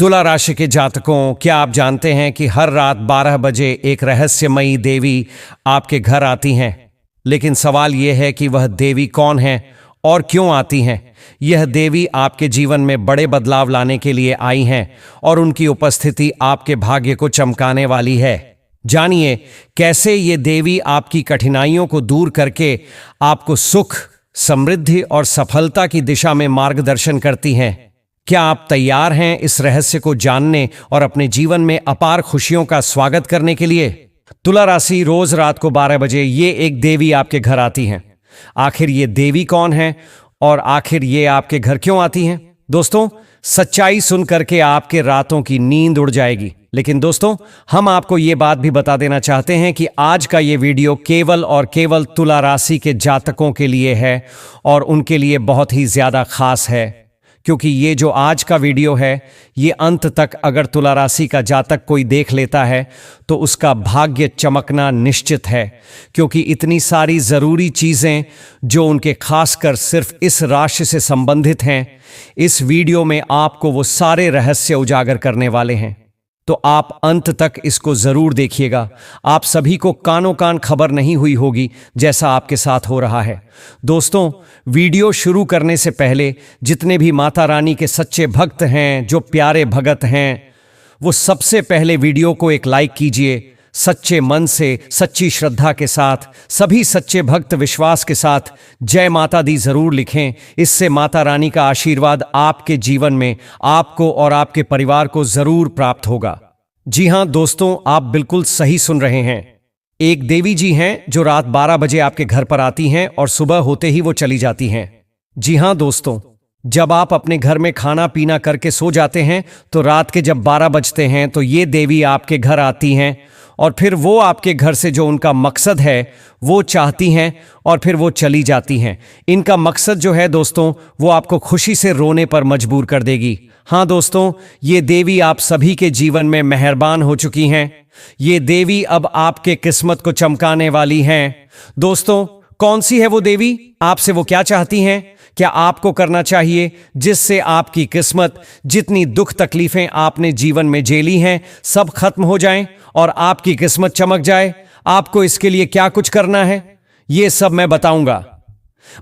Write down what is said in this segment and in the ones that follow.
तुला राशि के जातकों, क्या आप जानते हैं कि हर रात 12 बजे एक रहस्यमयी देवी आपके घर आती हैं? लेकिन सवाल यह है कि वह देवी कौन है और क्यों आती हैं? यह देवी आपके जीवन में बड़े बदलाव लाने के लिए आई हैं और उनकी उपस्थिति आपके भाग्य को चमकाने वाली है। जानिए कैसे ये देवी आपकी कठिनाइयों को दूर करके आपको सुख, समृद्धि और सफलता की दिशा में मार्गदर्शन करती हैं। क्या आप तैयार हैं इस रहस्य को जानने और अपने जीवन में अपार खुशियों का स्वागत करने के लिए? तुला राशि, रोज रात को 12 बजे ये एक देवी आपके घर आती हैं। आखिर ये देवी कौन है और आखिर ये आपके घर क्यों आती हैं? दोस्तों, सच्चाई सुनकर के आपके रातों की नींद उड़ जाएगी। लेकिन दोस्तों, हम आपको ये बात भी बता देना चाहते हैं कि आज का ये वीडियो केवल और केवल तुला राशि के जातकों के लिए है और उनके लिए बहुत ही ज्यादा खास है, क्योंकि ये जो आज का वीडियो है ये अंत तक अगर तुला राशि का जातक कोई देख लेता है तो उसका भाग्य चमकना निश्चित है, क्योंकि इतनी सारी ज़रूरी चीज़ें जो उनके खासकर सिर्फ इस राशि से संबंधित हैं, इस वीडियो में आपको वो सारे रहस्य उजागर करने वाले हैं। तो आप अंत तक इसको ज़रूर देखिएगा। आप सभी को कानों कान खबर नहीं हुई होगी जैसा आपके साथ हो रहा है। दोस्तों, वीडियो शुरू करने से पहले जितने भी माता रानी के सच्चे भक्त हैं, जो प्यारे भगत हैं, वो सबसे पहले वीडियो को एक लाइक कीजिए। सच्चे मन से, सच्ची श्रद्धा के साथ, सभी सच्चे भक्त विश्वास के साथ जय माता दी जरूर लिखें। इससे माता रानी का आशीर्वाद आपके जीवन में आपको और आपके परिवार को जरूर प्राप्त होगा। जी हां दोस्तों, आप बिल्कुल सही सुन रहे हैं। एक देवी जी हैं जो रात 12 बजे आपके घर पर आती हैं और सुबह होते ही वो चली जाती हैं। जी हां दोस्तों, जब आप अपने घर में खाना पीना करके सो जाते हैं तो रात के जब 12 बजते हैं तो ये देवी आपके घर आती हैं और फिर वो आपके घर से जो उनका मकसद है वो चाहती हैं और फिर वो चली जाती हैं। इनका मकसद जो है दोस्तों, वो आपको खुशी से रोने पर मजबूर कर देगी। हाँ दोस्तों, ये देवी आप सभी के जीवन में मेहरबान हो चुकी हैं। ये देवी अब आपके किस्मत को चमकाने वाली हैं। दोस्तों, कौन सी है वो देवी? आपसे वो क्या चाहती हैं? क्या आपको करना चाहिए जिससे आपकी किस्मत, जितनी दुख तकलीफें आपने जीवन में झेली हैं, सब खत्म हो जाएं और आपकी किस्मत चमक जाए? आपको इसके लिए क्या कुछ करना है ये सब मैं बताऊंगा।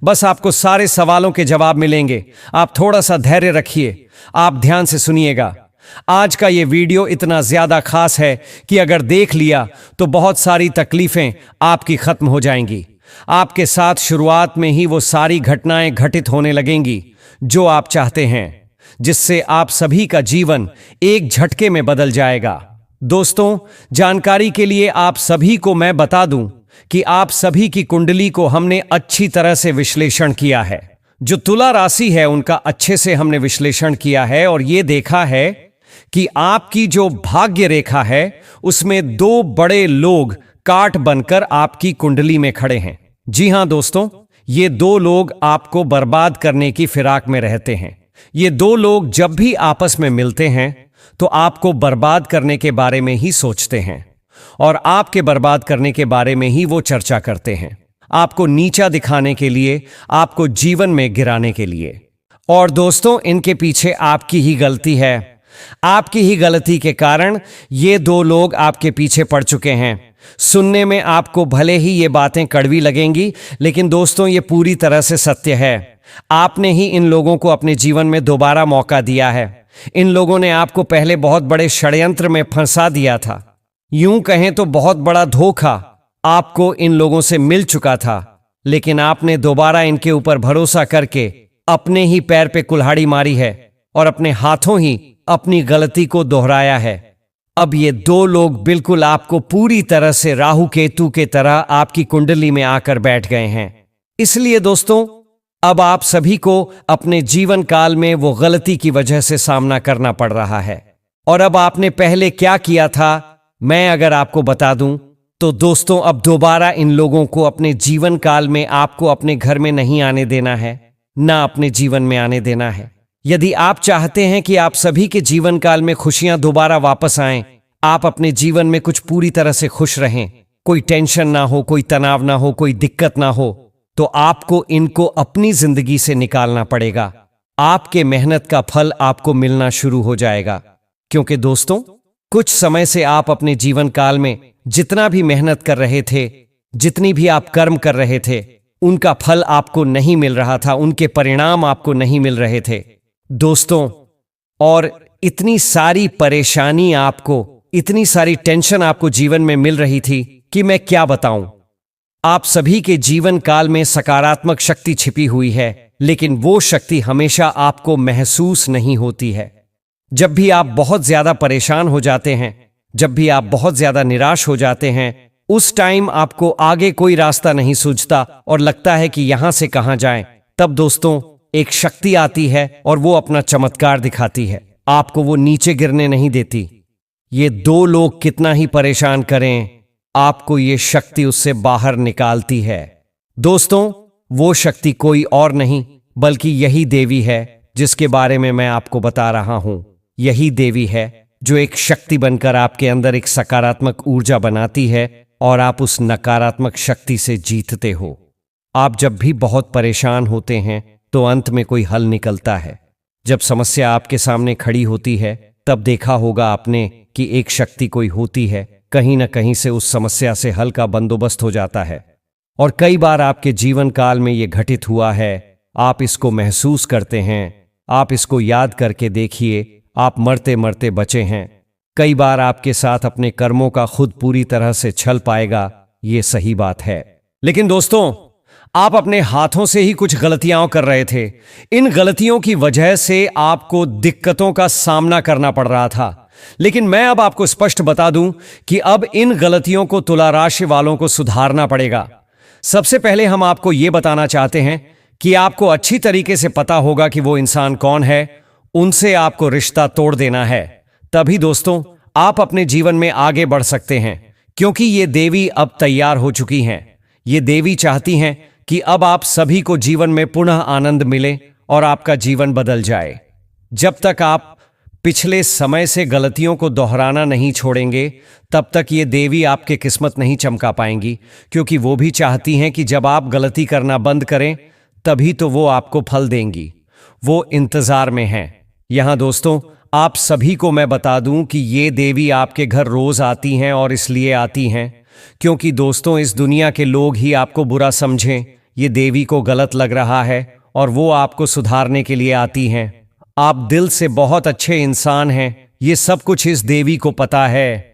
बस आपको सारे सवालों के जवाब मिलेंगे। आप थोड़ा सा धैर्य रखिए, आप ध्यान से सुनिएगा। आज का ये वीडियो इतना ज्यादा खास है कि अगर देख लिया तो बहुत सारी तकलीफें आपकी खत्म हो जाएंगी। आपके साथ शुरुआत में ही वो सारी घटनाएं घटित होने लगेंगी जो आप चाहते हैं, जिससे आप सभी का जीवन एक झटके में बदल जाएगा। दोस्तों, जानकारी के लिए आप सभी को मैं बता दूं कि आप सभी की कुंडली को हमने अच्छी तरह से विश्लेषण किया है। जो तुला राशि है उनका अच्छे से हमने विश्लेषण किया है और ये देखा है कि आपकी जो भाग्य रेखा है उसमें 2 बड़े लोग काट बनकर आपकी कुंडली में खड़े हैं। जी हां दोस्तों, ये 2 लोग आपको बर्बाद करने की फिराक में रहते हैं। ये 2 लोग जब भी आपस में मिलते हैं तो आपको बर्बाद करने के बारे में ही सोचते हैं और आपके बर्बाद करने के बारे में ही वो चर्चा करते हैं, आपको नीचा दिखाने के लिए, आपको जीवन में गिराने के लिए। और दोस्तों, इनके पीछे आपकी ही गलती है। आपकी ही गलती के कारण ये 2 लोग आपके पीछे पड़ चुके हैं। सुनने में आपको भले ही ये बातें कड़वी लगेंगी, लेकिन दोस्तों ये पूरी तरह से सत्य है। आपने ही इन लोगों को अपने जीवन में दोबारा मौका दिया है। इन लोगों ने आपको पहले बहुत बड़े षड्यंत्र में फंसा दिया था। यूं कहें तो बहुत बड़ा धोखा आपको इन लोगों से मिल चुका था, लेकिन आपने दोबारा इनके ऊपर भरोसा करके अपने ही पैर पे कुल्हाड़ी मारी है और अपने हाथों ही अपनी गलती को दोहराया है। अब ये 2 लोग बिल्कुल आपको पूरी तरह से राहु केतु के तरह आपकी कुंडली में आकर बैठ गए हैं। इसलिए दोस्तों, अब आप सभी को अपने जीवन काल में वो गलती की वजह से सामना करना पड़ रहा है। और अब आपने पहले क्या किया था मैं अगर आपको बता दूं तो दोस्तों, अब दोबारा इन लोगों को अपने जीवन काल में आपको अपने घर में नहीं आने देना है, ना अपने जीवन में आने देना है। यदि आप चाहते हैं कि आप सभी के जीवन काल में खुशियां दोबारा वापस आएं, आप अपने जीवन में कुछ पूरी तरह से खुश रहें, कोई टेंशन ना हो, कोई तनाव ना हो, कोई दिक्कत ना हो, तो आपको इनको अपनी जिंदगी से निकालना पड़ेगा। आपके मेहनत का फल आपको मिलना शुरू हो जाएगा। क्योंकि दोस्तों, कुछ समय से आप अपने जीवन काल में जितना भी मेहनत कर रहे थे, जितनी भी आप कर्म कर रहे थे, उनका फल आपको नहीं मिल रहा था, उनके परिणाम आपको नहीं मिल रहे थे दोस्तों। और इतनी सारी परेशानी आपको, इतनी सारी टेंशन आपको जीवन में मिल रही थी कि मैं क्या बताऊं। आप सभी के जीवन काल में सकारात्मक शक्ति छिपी हुई है, लेकिन वो शक्ति हमेशा आपको महसूस नहीं होती है। जब भी आप बहुत ज्यादा परेशान हो जाते हैं, जब भी आप बहुत ज्यादा निराश हो जाते हैं, उस टाइम आपको आगे कोई रास्ता नहीं सूझता और लगता है कि यहां से कहां जाएं, तब दोस्तों एक शक्ति आती है और वो अपना चमत्कार दिखाती है। आपको वो नीचे गिरने नहीं देती। ये दो लोग कितना ही परेशान करें, आपको ये शक्ति उससे बाहर निकालती है। दोस्तों, वो शक्ति कोई और नहीं बल्कि यही देवी है जिसके बारे में मैं आपको बता रहा हूं। यही देवी है जो एक शक्ति बनकर आपके अंदर एक सकारात्मक ऊर्जा बनाती है और आप उस नकारात्मक शक्ति से जीतते हो। आप जब भी बहुत परेशान होते हैं तो अंत में कोई हल निकलता है। जब समस्या आपके सामने खड़ी होती है, तब देखा होगा आपने कि एक शक्ति कोई होती है, कहीं ना कहीं से उस समस्या से हल का बंदोबस्त हो जाता है। और कई बार आपके जीवन काल में यह घटित हुआ है। आप इसको महसूस करते हैं, आप इसको याद करके देखिए, आप मरते मरते बचे हैं। कई बार आपके साथ अपने कर्मों का खुद पूरी तरह से छल पाएगा, ये सही बात है। लेकिन दोस्तों, आप अपने हाथों से ही कुछ गलतियां कर रहे थे। इन गलतियों की वजह से आपको दिक्कतों का सामना करना पड़ रहा था। लेकिन मैं अब आपको स्पष्ट बता दूं कि अब इन गलतियों को तुला राशि वालों को सुधारना पड़ेगा। सबसे पहले हम आपको यह बताना चाहते हैं कि आपको अच्छी तरीके से पता होगा कि वो इंसान कौन है, उनसे आपको रिश्ता तोड़ देना है। तभी दोस्तों आप अपने जीवन में आगे बढ़ सकते हैं, क्योंकि ये देवी अब तैयार हो चुकी हैं। ये देवी चाहती हैं कि अब आप सभी को जीवन में पुनः आनंद मिले और आपका जीवन बदल जाए। जब तक आप पिछले समय से गलतियों को दोहराना नहीं छोड़ेंगे, तब तक ये देवी आपके किस्मत नहीं चमका पाएंगी, क्योंकि वो भी चाहती हैं कि जब आप गलती करना बंद करें, तभी तो वो आपको फल देंगी। वो इंतजार में हैं। यहां दोस्तों, आप सभी को मैं बता दूं कि ये देवी आपके घर रोज आती हैं, और इसलिए आती हैं क्योंकि दोस्तों इस दुनिया के लोग ही आपको बुरा समझें, ये देवी को गलत लग रहा है और वो आपको सुधारने के लिए आती हैं। आप दिल से बहुत अच्छे इंसान हैं, ये सब कुछ इस देवी को पता है।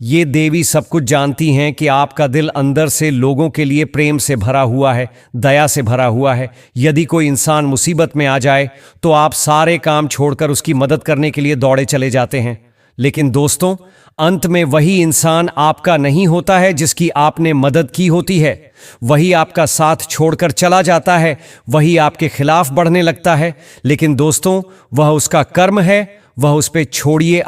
ये देवी सब कुछ जानती हैं कि आपका दिल अंदर से लोगों के लिए प्रेम से भरा हुआ है, दया से भरा हुआ है। यदि कोई इंसान मुसीबत में आ जाए तो आप सारे काम छोड़कर उसकी मदद करने के लिए दौड़े चले जाते हैं। लेकिन दोस्तों, अंत में वही इंसान आपका नहीं होता है जिसकी आपने मदद की होती है। वही आपका साथ छोड़कर चला जाता है, वही आपके खिलाफ बढ़ने लगता है। लेकिन दोस्तों, वह उसका कर्म है, वह उस पे छोड़िए।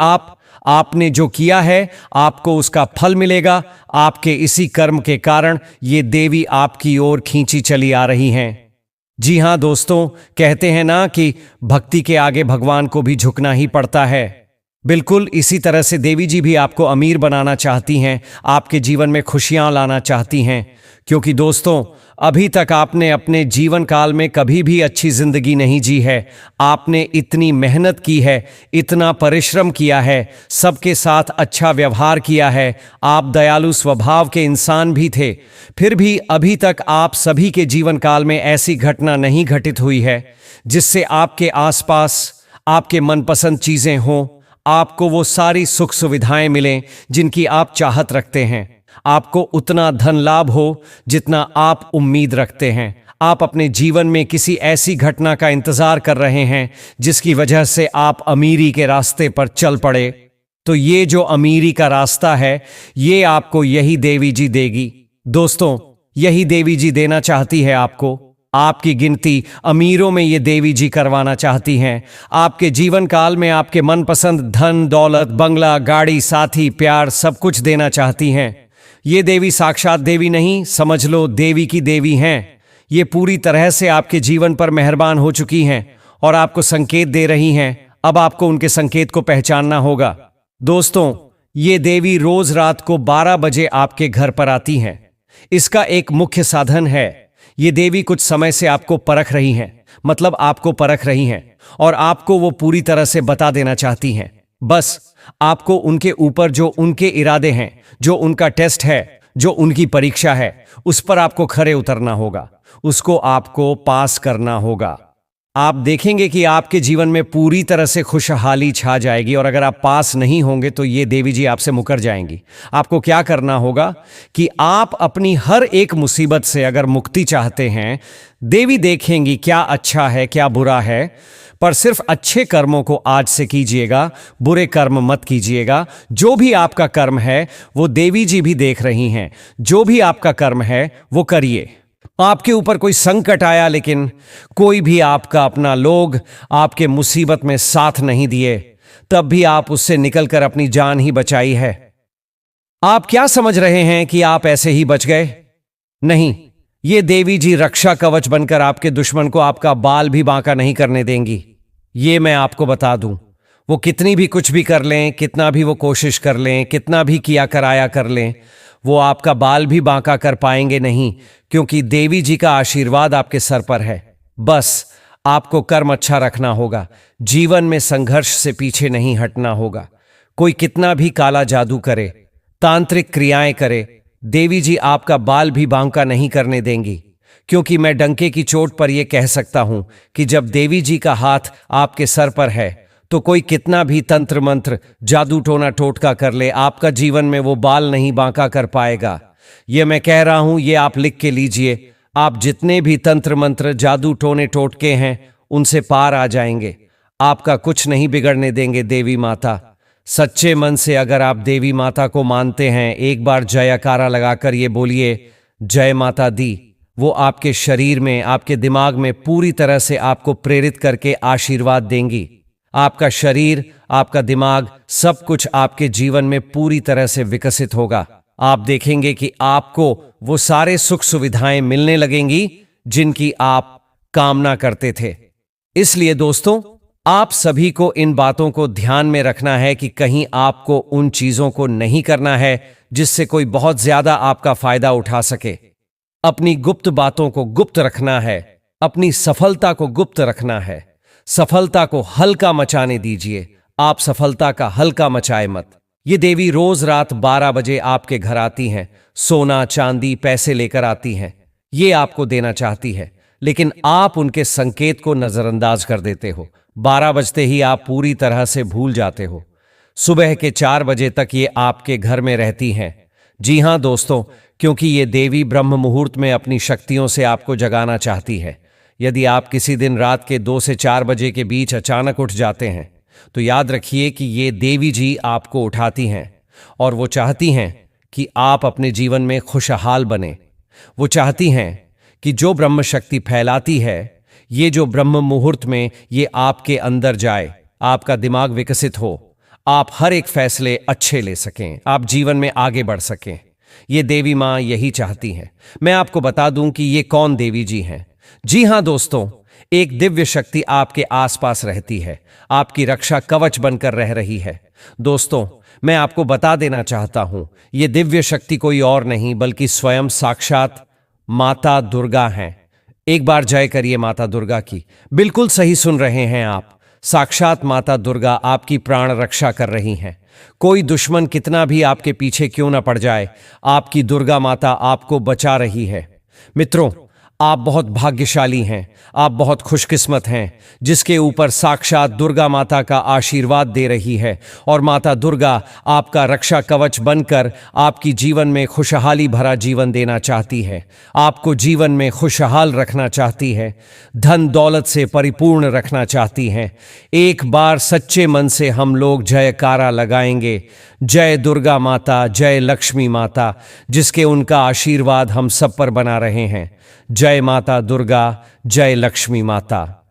आपने जो किया है आपको उसका फल मिलेगा। आपके इसी कर्म के कारण ये देवी आपकी ओर खींची चली आ रही हैं। जी हां दोस्तों, कहते हैं ना कि भक्ति के आगे भगवान को भी झुकना ही पड़ता है। बिल्कुल इसी तरह से देवी जी भी आपको अमीर बनाना चाहती हैं, आपके जीवन में खुशियां लाना चाहती हैं। क्योंकि दोस्तों, अभी तक आपने अपने जीवन काल में कभी भी अच्छी जिंदगी नहीं जी है। आपने इतनी मेहनत की है, इतना परिश्रम किया है, सबके साथ अच्छा व्यवहार किया है, आप दयालु स्वभाव के इंसान भी थे। फिर भी अभी तक आप सभी के जीवन काल में ऐसी घटना नहीं घटित हुई है जिससे आपके आसपास आपके मनपसंद चीजें हों, आपको वो सारी सुख सुविधाएं मिलें जिनकी आप चाहत रखते हैं, आपको उतना धन लाभ हो जितना आप उम्मीद रखते हैं। आप अपने जीवन में किसी ऐसी घटना का इंतजार कर रहे हैं जिसकी वजह से आप अमीरी के रास्ते पर चल पड़े। तो ये जो अमीरी का रास्ता है, ये आपको यही देवी जी देगी। दोस्तों, यही देवी जी देना चाहती है आपको। आपकी गिनती अमीरों में ये देवी जी करवाना चाहती हैं। आपके जीवन काल में आपके मनपसंद धन, दौलत, बंगला, गाड़ी, साथी, प्यार सब कुछ देना चाहती हैं। ये देवी साक्षात देवी नहीं, समझ लो देवी की देवी हैं। ये पूरी तरह से आपके जीवन पर मेहरबान हो चुकी हैं और आपको संकेत दे रही हैं। अब आपको उनके संकेत को पहचानना होगा। दोस्तों, ये देवी रोज रात को 12 बजे आपके घर पर आती हैं। इसका एक मुख्य साधन है। ये देवी कुछ समय से आपको परख रही हैं, मतलब आपको परख रही हैं और आपको वो पूरी तरह से बता देना चाहती हैं बस आपको उनके ऊपर जो उनके इरादे हैं, जो उनका टेस्ट है, जो उनकी परीक्षा है, उस पर आपको खरे उतरना होगा, उसको आपको पास करना होगा। आप देखेंगे कि आपके जीवन में पूरी तरह से खुशहाली छा जाएगी। और अगर आप पास नहीं होंगे तो ये देवी जी आपसे मुकर जाएंगी। आपको क्या करना होगा कि आप अपनी हर एक मुसीबत से अगर मुक्ति चाहते हैं, देवी देखेंगी क्या अच्छा है क्या बुरा है, पर सिर्फ अच्छे कर्मों को आज से कीजिएगा, बुरे कर्म मत कीजिएगा। जो भी आपका कर्म है वो देवी जी भी देख रही हैं। जो भी आपका कर्म है वो करिए। आपके ऊपर कोई संकट आया लेकिन कोई भी आपका अपना लोग आपके मुसीबत में साथ नहीं दिए, तब भी आप उससे निकलकर अपनी जान ही बचाई है। आप क्या समझ रहे हैं कि आप ऐसे ही बच गए? नहीं, ये देवी जी रक्षा कवच बनकर आपके दुश्मन को आपका बाल भी बांका नहीं करने देंगी। ये मैं आपको बता दूं। वो कितनी भी कुछ भी कर लें, कितना भी वो कोशिश कर लें, कितना भी किया कराया कर लें, वो आपका बाल भी बांका कर पाएंगे नहीं, क्योंकि देवी जी का आशीर्वाद आपके सर पर है। बस आपको कर्म अच्छा रखना होगा, जीवन में संघर्ष से पीछे नहीं हटना होगा। कोई कितना भी काला जादू करे, तांत्रिक क्रियाएं करे, देवी जी आपका बाल भी बांका नहीं करने देंगी। क्योंकि मैं डंके की चोट पर यह कह सकता हूं कि जब देवी जी का हाथ आपके सर पर है तो कोई कितना भी तंत्र मंत्र जादू टोना टोटका कर ले, आपका जीवन में वो बाल नहीं बांका कर पाएगा। ये मैं कह रहा हूं, ये आप लिख के लीजिए। आप जितने भी तंत्र मंत्र जादू टोने टोटके हैं उनसे पार आ जाएंगे। आपका कुछ नहीं बिगड़ने देंगे देवी माता। सच्चे मन से अगर आप देवी माता को मानते हैं, एक बार जयकारा लगाकर ये बोलिए, जय माता दी। वो आपके शरीर में, आपके दिमाग में पूरी तरह से आपको प्रेरित करके आशीर्वाद देंगी। आपका शरीर, आपका दिमाग, सब कुछ आपके जीवन में पूरी तरह से विकसित होगा। आप देखेंगे कि आपको वो सारे सुख सुविधाएं मिलने लगेंगी जिनकी आप कामना करते थे। इसलिए दोस्तों, आप सभी को इन बातों को ध्यान में रखना है कि कहीं आपको उन चीजों को नहीं करना है जिससे कोई बहुत ज्यादा आपका फायदा उठा सके। अपनी गुप्त बातों को गुप्त रखना है, अपनी सफलता को गुप्त रखना है। सफलता को हल्का मचाने दीजिए, आप सफलता का हल्का मचाए मत। ये देवी रोज रात 12 बजे आपके घर आती हैं, सोना चांदी पैसे लेकर आती हैं। ये आपको देना चाहती है, लेकिन आप उनके संकेत को नजरअंदाज कर देते हो। 12 बजते ही आप पूरी तरह से भूल जाते हो। सुबह के 4 बजे तक ये आपके घर में रहती हैं। जी हां दोस्तों, क्योंकि ये देवी ब्रह्म मुहूर्त में अपनी शक्तियों से आपको जगाना चाहती है। यदि आप किसी दिन रात के 2 से 4 बजे के बीच अचानक उठ जाते हैं तो याद रखिए कि ये देवी जी आपको उठाती हैं और वो चाहती हैं कि आप अपने जीवन में खुशहाल बने। वो चाहती हैं कि जो ब्रह्म शक्ति फैलाती है, ये जो ब्रह्म मुहूर्त में ये आपके अंदर जाए, आपका दिमाग विकसित हो, आप हर एक फैसले अच्छे ले सकें, आप जीवन में आगे बढ़ सकें। ये देवी माँ यही चाहती हैं। मैं आपको बता दूं कि ये कौन देवी जी हैं। जी हां दोस्तों, एक दिव्य शक्ति आपके आसपास रहती है, आपकी रक्षा कवच बनकर रह रही है। दोस्तों, मैं आपको बता देना चाहता हूं, ये दिव्य शक्ति कोई और नहीं बल्कि स्वयं साक्षात माता दुर्गा हैं। एक बार जय करिए माता दुर्गा की। बिल्कुल सही सुन रहे हैं आप, साक्षात माता दुर्गा आपकी प्राण रक्षा कर रही हैं। कोई दुश्मन कितना भी आपके पीछे क्यों न पड़ जाए, आपकी दुर्गा माता आपको बचा रही है। मित्रों, आप बहुत भाग्यशाली हैं, आप बहुत खुशकिस्मत हैं जिसके ऊपर साक्षात दुर्गा माता का आशीर्वाद दे रही है। और माता दुर्गा आपका रक्षा कवच बनकर आपकी जीवन में खुशहाली भरा जीवन देना चाहती है, आपको जीवन में खुशहाल रखना चाहती है, धन दौलत से परिपूर्ण रखना चाहती हैं। एक बार सच्चे मन से हम लोग जयकारा लगाएंगे, जय दुर्गा माता, जय लक्ष्मी माता, जिसके उनका आशीर्वाद हम सब पर बना रहे हैं। जय माता दुर्गा, जय लक्ष्मी माता।